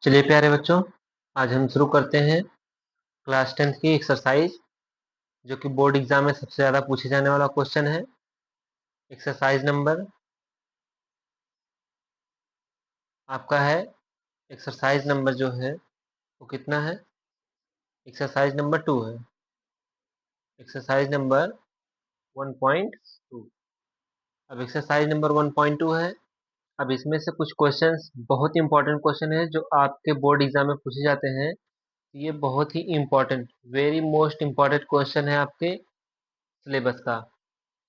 चलिए प्यारे बच्चों, आज हम शुरू करते हैं क्लास 10th की एक्सरसाइज, जो कि बोर्ड एग्जाम में सबसे ज़्यादा पूछे जाने वाला क्वेश्चन है। एक्सरसाइज नंबर आपका है, एक्सरसाइज नंबर जो है वो कितना है? एक्सरसाइज नंबर 2 है। Exercise number 1.2। अब एक्सरसाइज नंबर 1.2 है। अब इसमें से कुछ क्वेश्चंस बहुत इंपॉर्टेंट क्वेश्चन है जो आपके बोर्ड एग्जाम में पूछे जाते हैं। ये बहुत ही important, very most important question है आपके सिलेबस का,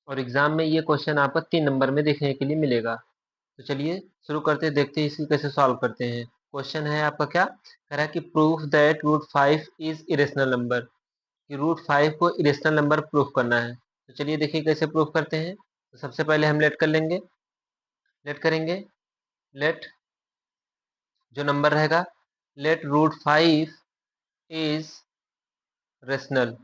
और एग्जाम में ये क्वेश्चन आपको 3 नंबर में देखने के लिए मिलेगा। तो चलिए शुरू करते हैं, देखते हैं इसकी कैसे सॉल्व करते हैं। क्वेश्चन है आपका, क्या कह रहा है कि proof that root 5 is irrational number, कि रूट 5 को इरेशनल नंबर प्रूफ करना है। तो चलिए देखिए कैसे प्रूफ करते हैं। तो सबसे पहले हम लेट कर लेंगे, लेट करेंगे। लेट जो नंबर रहेगा, लेट रूट 5 इज रेशनल,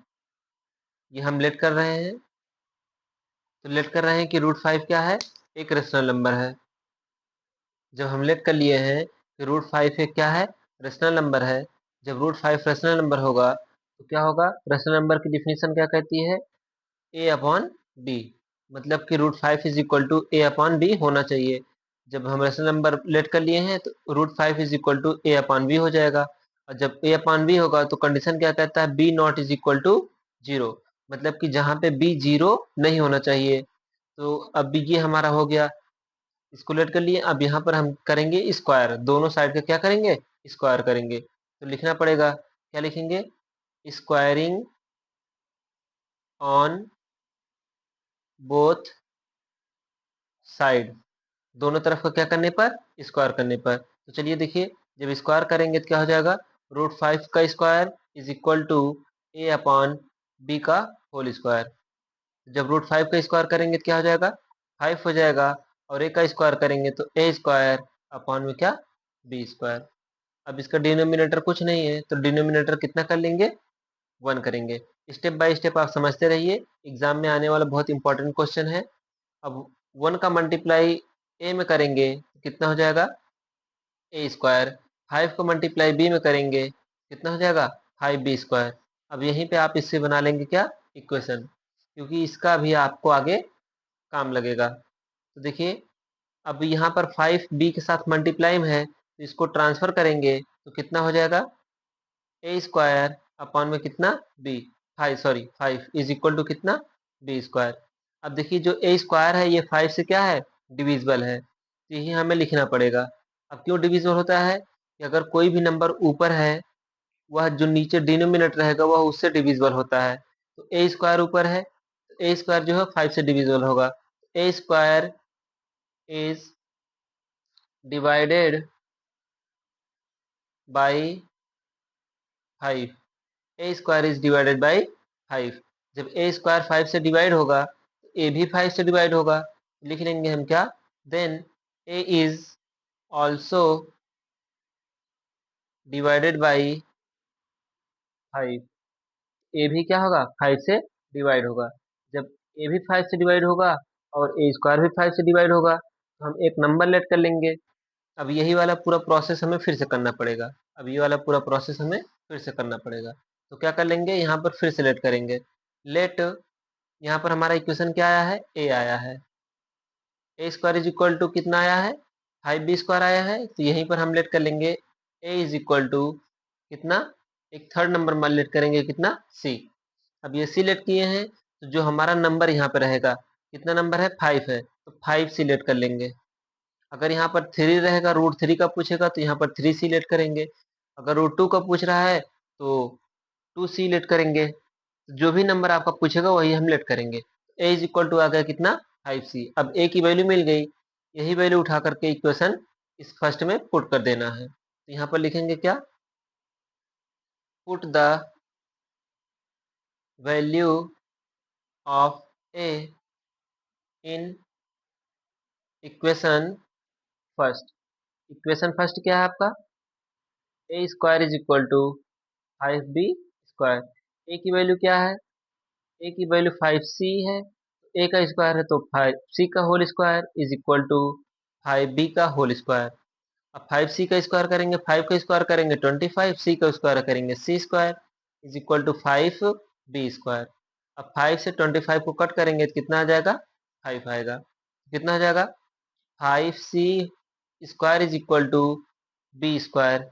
ये हम लेट कर रहे हैं। तो लेट कर रहे हैं कि रूट 5 क्या है, एक रेशनल नंबर है। जब हम लेट कर लिए हैं कि रूट 5 एक क्या है, रेशनल नंबर है। जब रूट 5 रेशनल नंबर होगा तो क्या होगा, रेशनल नंबर की डिफिनीशन क्या कहती है, ए अपॉन बी। मतलब कि root 5 is equal to A upon B होना चाहिए। जब हम रेशनल नंबर लेट कर लिए हैं तो root 5 is equal to A upon B हो जाएगा। और जब ए अपॉन बी होगा तो कंडीशन क्या कहता है, B not is equal to zero. मतलब कि जहाँ पे बी जीरो नहीं होना चाहिए। तो अब ये हमारा हो गया, इसको लेट कर लिए। अब यहाँ पर हम करेंगे स्क्वायर, दोनों साइड का क्या करेंगे, स्क्वायर करेंगे। तो लिखना पड़ेगा, क्या लिखेंगे, स्क्वायरिंग ऑन बोथ साइड, दोनों तरफ का क्या करने पर, स्क्वायर करने पर। तो चलिए देखिए, जब स्क्वायर करेंगे तो क्या हो जाएगा, रूट 5 का square is equal to A upon B का होल स्क्वायर। जब रूट 5 का स्क्वायर करेंगे तो क्या हो जाएगा, 5 हो जाएगा। और ए का स्क्वायर करेंगे तो ए स्क्वायर अपॉन में क्या, बी स्क्वायर। अब इसका डिनोमिनेटर कुछ नहीं है तो डिनोमिनेटर कितना कर लेंगे, 1 करेंगे। स्टेप बाय स्टेप आप समझते रहिए, एग्जाम में आने वाला बहुत इंपॉर्टेंट क्वेश्चन है। अब 1 का मल्टीप्लाई ए में करेंगे तो कितना हो जाएगा, ए स्क्वायर। 5 को मल्टीप्लाई बी में करेंगे कितना हो जाएगा, 5b स्क्वायर। अब यहीं पे आप इससे बना लेंगे क्या, इक्वेशन, क्योंकि इसका भी आपको आगे काम लगेगा। तो देखिए, अब यहाँ पर 5b के साथ मल्टीप्लाई में है तो इसको ट्रांसफर करेंगे तो कितना हो जाएगा, ए स्क्वायर अपॉन में कितना, बी, 5 इज इक्वल टू कितना, बी स्क्वायर। अब देखिए जो ए स्क्वायर है ये 5 से क्या है, डिविजिबल है, तो यही हमें लिखना पड़ेगा। अब क्यों डिविजिबल होता है, कि अगर कोई भी नंबर ऊपर है, वह जो नीचे डिनोमिनेटर रहेगा वह उससे डिविजिबल होता है। तो ए स्क्वायर ऊपर है तो ए स्क्वायर जो है 5 से डिविजिबल होगा। A square is divided by 5, a square is divided by 5। जब ए स्क्वायर 5 से डिवाइड होगा तो ए भी 5 से डिवाइड होगा। लिख लेंगे हम क्या, then A is also divided by 5। A भी क्या होगा, 5 से डिवाइड होगा। जब ए भी 5 से डिवाइड होगा और ए स्क्वायर भी 5 से डिवाइड होगा तो हम एक नंबर लेट कर लेंगे। अब यही वाला पूरा प्रोसेस हमें फिर से करना पड़ेगा। अब ये वाला पूरा प्रोसेस हमें फिर से करना पड़ेगा। तो क्या कर लेंगे, यहाँ पर फिर से लेट करेंगे। लेट, यहाँ पर हमारा इक्वेशन क्या आया है, ए आया है। A square is equal to कितना आया है, 5b स्क्वायर आया है। तो यहीं पर हम लेट कर लेंगे, ए इज इक्वल टू कितना, एक थर्ड नंबर मान लेट करेंगे कितना, सी। अब ये सी लेट किए हैं तो जो हमारा नंबर यहाँ पे रहेगा, कितना नंबर है, 5 है, तो 5 सी लेट कर लेंगे। अगर यहाँ पर 3 रहेगा, रूट 3 का पूछेगा तो यहाँ पर 3 सी लेट करेंगे। अगर रूट 2 का पूछ रहा है तो 2 सी लेट करेंगे। जो भी नंबर आपका पूछेगा वही हम लेट करेंगे। ए इज इक्वल टू आ गया कितना, 5c। अब ए की वैल्यू मिल गई, यही वैल्यू उठा करके इक्वेशन इस फर्स्ट में पुट कर देना है। तो यहाँ पर लिखेंगे क्या, put the value of a in equation first. Equation first क्या है आपका, a square is equal to 5b square. A की वैल्यू क्या है, ए की वैल्यू 5c है, ए का स्क्वायर है तो 5c का whole square is equal to 5b का होल स्क्वायर। अब 5c का स्क्वायर करेंगे, 5 का स्क्वायर करेंगे 25, c का स्क्वायर करेंगे c square is equal to 5b square. अब 5 से 25 को कट करेंगे तो कितना आ जाएगा, 5 आएगा। कितना आ जाएगा, 5c square is equal to b square.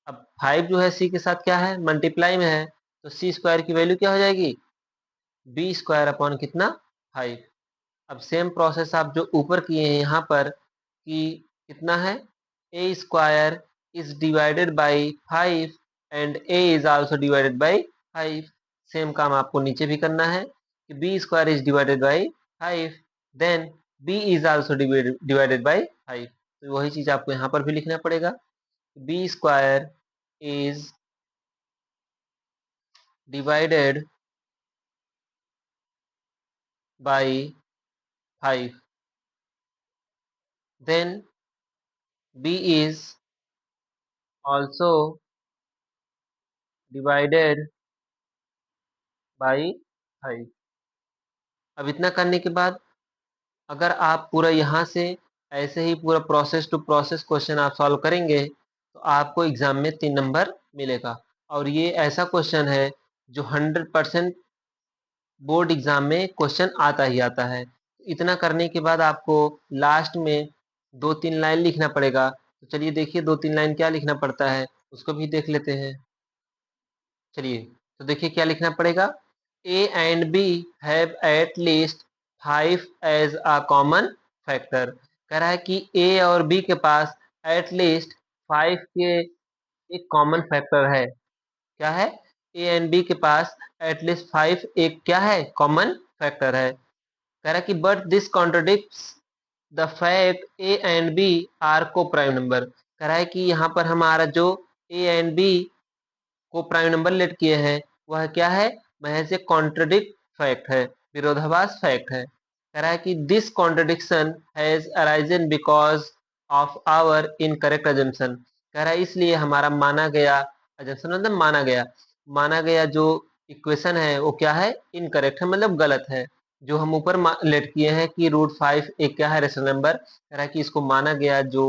अब 5 जो है c के साथ क्या है, मल्टीप्लाई में है, तो c स्क्वायर की वैल्यू क्या हो जाएगी, b स्क्वायर अपॉन कितना, 5। अब सेम प्रोसेस आप जो ऊपर किए हैं यहाँ पर कि कितना है, a square is divided by 5 and a is also divided by 5। Same काम आपको नीचे भी करना है कि b square is divided by 5, then b is also divided by 5। तो वही चीज आपको यहाँ पर भी लिखना पड़ेगा, b square is divided by 5, then b is also divided by 5। अब इतना करने के बाद अगर आप पूरा यहाँ से ऐसे ही पूरा प्रोसेस टू प्रोसेस क्वेश्चन आप सॉल्व करेंगे तो आपको एग्जाम में 3 नंबर मिलेगा। और ये ऐसा क्वेश्चन है जो 100% बोर्ड एग्जाम में क्वेश्चन आता ही आता है। इतना करने के बाद आपको लास्ट में 2-3 लाइन लिखना पड़ेगा। तो चलिए देखिए 2-3 लाइन क्या लिखना पड़ता है, उसको भी देख लेते हैं। चलिए तो देखिए क्या लिखना पड़ेगा, a and b have at least 5 as a common factor. कह रहा है कि ए और बी के पास एट लीस्ट 5 के एक कॉमन फैक्टर है। क्या है, ए एंड बी के पास एट लीस्ट 5 एक क्या है, कॉमन फैक्टर है। कह रहा है कि but this contradicts the fact a and b are coprime number. कह रहा है कि यहाँ पर हमारा जो a and b coprime number let किए हैं वह क्या है, महज एक कॉन्ट्रडिक्ट फैक्ट है, विरोधाभास फैक्ट है। कह रहा है कि this contradiction has arisen because of our incorrect assumption. कह रहा है इसलिए हमारा माना गया, अजम्पशन मतलब माना गया जो इक्वेशन है वो क्या है, इनकरेक्ट है, मतलब गलत है। जो हम ऊपर लेट किए हैं कि √5 एक क्या है, रेशनल नंबर। कह रहा है कि इसको माना गया जो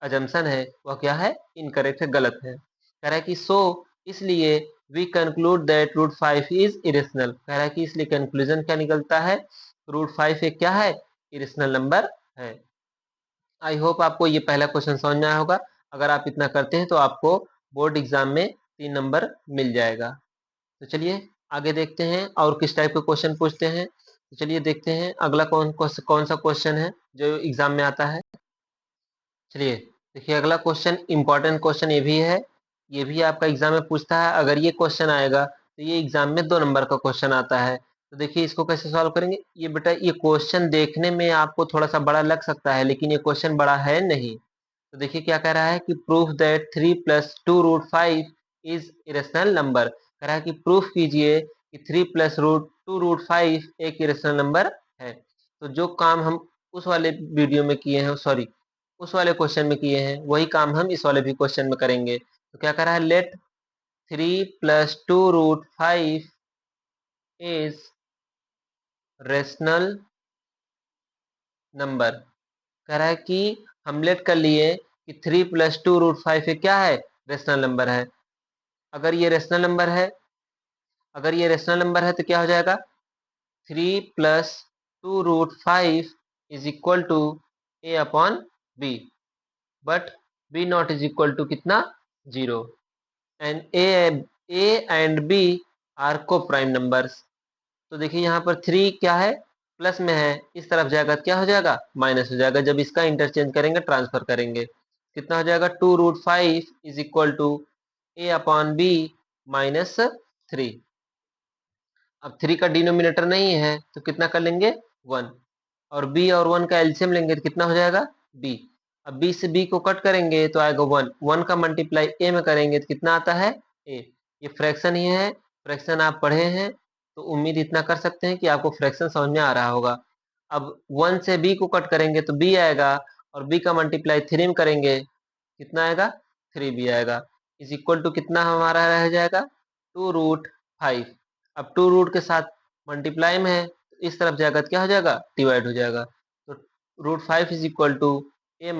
अजम्पशन है वह क्या है, इनकरेक्ट है, गलत है। कह रहा है कि सो इसलिए we conclude that √5 is irrational. कह रहा है कि इसलिए कंक्लूजन क्या निकलता है, √5 एक क्या है, इरेशनल नंबर है। आई होप आपको ये पहला क्वेश्चन समझ में आया होगा। अगर आप इतना करते हैं तो आपको बोर्ड एग्जाम में 3 नंबर मिल जाएगा। तो चलिए आगे देखते हैं और किस टाइप के क्वेश्चन पूछते हैं। तो चलिए देखते हैं अगला कौन सा क्वेश्चन है जो एग्जाम में आता है। चलिए देखिए अगला क्वेश्चन इंपॉर्टेंट क्वेश्चन ये भी है, ये भी आपका एग्जाम में पूछता है। अगर ये क्वेश्चन आएगा तो ये एग्जाम में 2 नंबर का क्वेश्चन आता है। तो देखिए इसको कैसे सॉल्व करेंगे। ये बेटा ये क्वेश्चन देखने में आपको थोड़ा सा बड़ा लग सकता है लेकिन ये क्वेश्चन बड़ा है नहीं। तो देखिए क्या कह रहा है कि proof that 3 + 2√5 is irrational number. कह रहा है कि प्रूफ कीजिए कि 3 + 2√5 एक इरेशनल नंबर है। तो जो काम हम उस वाले वीडियो में किए हैं, सॉरी उस वाले क्वेश्चन में किए हैं, वही काम हम इस वाले भी क्वेश्चन में करेंगे। तो क्या कह रहा है, लेट 3 + 2√5 इज रेशनल नंबर। कह रहा है कि हम लेट कर लिए कि 3 + 2√5 क्या है, रेशनल नंबर है। अगर ये रेशनल नंबर है, अगर ये रेशनल नंबर है तो क्या हो जाएगा, 3 + 2√5 is equal to A upon b, but b not is equal to कितना, 0। And a and b are coprime numbers. तो देखिए यहाँ पर 3 क्या है, प्लस में है, इस तरफ जाएगा क्या हो जाएगा, माइनस हो जाएगा। जब इसका इंटरचेंज करेंगे, ट्रांसफर करेंगे, कितना हो जाएगा, 2√5 is equal to A upon b -3। अब 3 का डिनोमिनेटर नहीं है तो कितना कर लेंगे, 1। और b और 1 का एलसीएम लेंगे तो कितना हो जाएगा, b। अब b से b को कट करेंगे तो आएगा 1। 1 का मल्टीप्लाई a में करेंगे तो कितना आता है, a। ये फ्रैक्शन ही है, फ्रैक्शन आप पढ़े हैं तो उम्मीद इतना कर सकते हैं कि आपको फ्रैक्शन समझ में आ रहा होगा। अब 1 से b को कट करेंगे तो b आएगा, और b का मल्टीप्लाई 3 में करेंगे कितना आएगा, 3b आएगा। इज इक्वल टू कितना हमारा रह जाएगा, 2√5। अब 2 रूट के साथ मल्टीप्लाई में है तो इस तरफ जाएगा तो क्या हो जाएगा, डिवाइड हो जाएगा। तो √5 is equal to a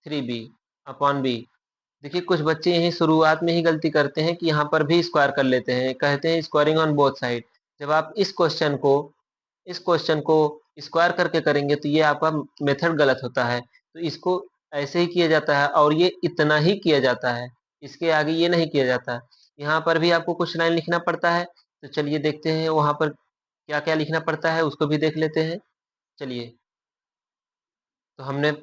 3b upon b. देखिए कुछ बच्चे यही शुरुआत में ही गलती करते हैं कि यहाँ पर भी स्क्वायर कर लेते हैं, कहते हैं स्क्वायरिंग ऑन बोथ साइड। जब आप इस क्वेश्चन को स्क्वायर करके करेंगे तो ये आपका मेथड गलत होता है। तो इसको ऐसे ही किया जाता है और ये इतना ही किया जाता है, इसके आगे ये नहीं किया जाता। यहाँ पर भी आपको कुछ लाइन लिखना पड़ता है, तो चलिए देखते हैं वहाँ पर क्या क्या लिखना पड़ता है, उसको भी देख लेते हैं। चलिए, तो हमने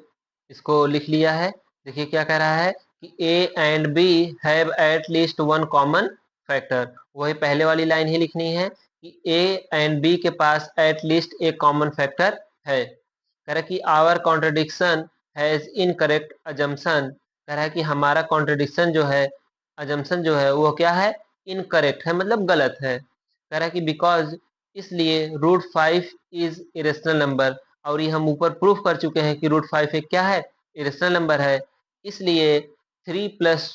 इसको लिख लिया है। देखिए क्या कह रहा है कि a and b have at least one common factor. वही पहले वाली लाइन ही लिखनी है कि ए एंड बी के पास एट लीस्ट एक कॉमन फैक्टर है। कह रहा है कि our contradiction has incorrect assumption. कह रहा है कि हमारा कॉन्ट्रडिक्शन जो है, अजम्पशन जो है वो क्या है, इनकरेक्ट है, मतलब गलत है। कह रहा है कि बिकॉज, इसलिए √5 इज इरेशनल नंबर। और ये हम ऊपर प्रूफ कर चुके हैं कि √5 एक क्या है, इरेशनल नंबर है। इसलिए 3 +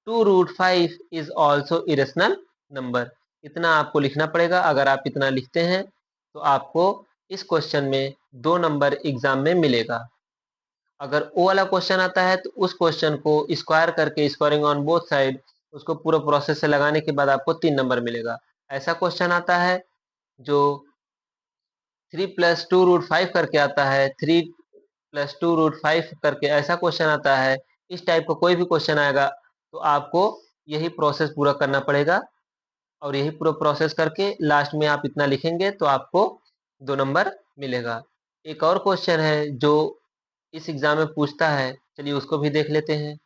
2 √5 इज ऑल्सो इरेशनल नंबर। इतना आपको लिखना पड़ेगा। अगर आप इतना लिखते हैं तो आपको इस क्वेश्चन में 2 नंबर एग्जाम में मिलेगा। अगर वो वाला क्वेश्चन आता है तो उस क्वेश्चन को स्क्वायर करके, स्क्वायरिंग ऑन बोथ साइड, उसको पूरा प्रोसेस से लगाने के बाद आपको 3 नंबर मिलेगा। ऐसा क्वेश्चन आता है जो 3 + 2 √5 करके आता है, 3 + 2 √5 करके ऐसा क्वेश्चन आता है। इस टाइप का कोई भी क्वेश्चन आएगा तो आपको यही प्रोसेस पूरा करना पड़ेगा, और यही पूरा प्रोसेस करके लास्ट में आप इतना लिखेंगे तो आपको 2 नंबर मिलेगा। एक और क्वेश्चन है जो इस एग्जाम में पूछता है, चलिए उसको भी देख लेते हैं।